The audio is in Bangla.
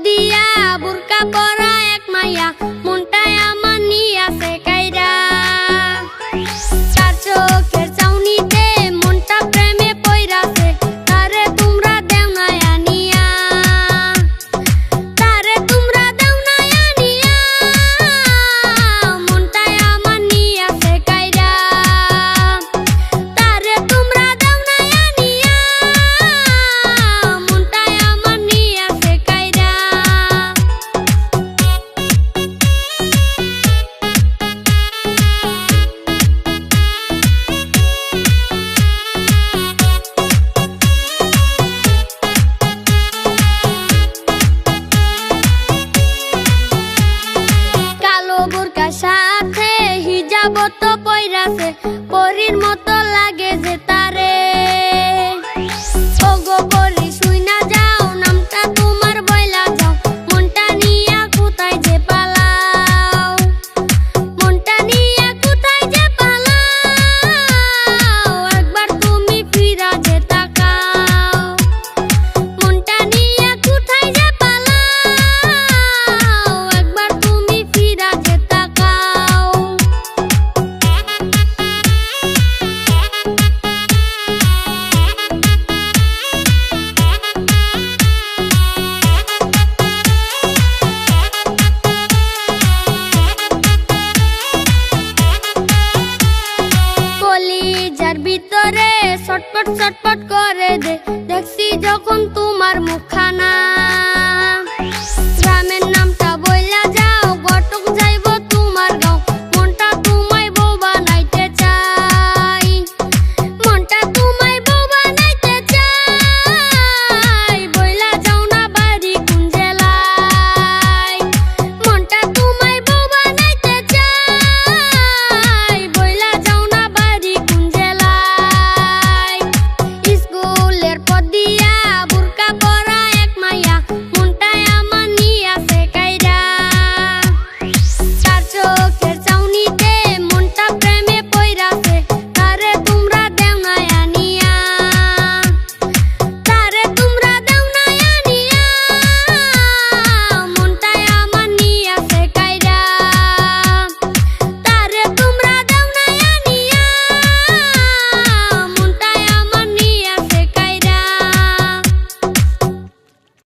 দিয়া বুরকা পরা এক মাইয়া মনটায় আমার নিয়াছে কাইরা তার চোখের চাউনিতে মনটা প্রেমে পইরাছে তারে তোমরা দেও না আনিয়া তারে তোমরা দেও না আনিয়া মনটায় আমার নিয়াছে কাইরা তারে তোমরা দেও না আনিয়া মনটায় আমার নিয়াছে কাইরা কালো বোরকার সাথে হিজাব তো পইরাছে পরীর মতো লাগে যে তারে ওগো পরি শুইনা যাও নামটা তোমার বইলা যাও মনটা নিয়া কোথায় যে পালাও মনটা নিয়া কোথায় যে পালাও একবার তুমি ফিরা যে তাকাও মনটা নিয়া কোথায় যে পালাও একবার তুমি ফিরা যে তাকাও কলিজার ভিতরে ছটপট ছটপট করে দে দেখছি যখন তোমার মুখখানা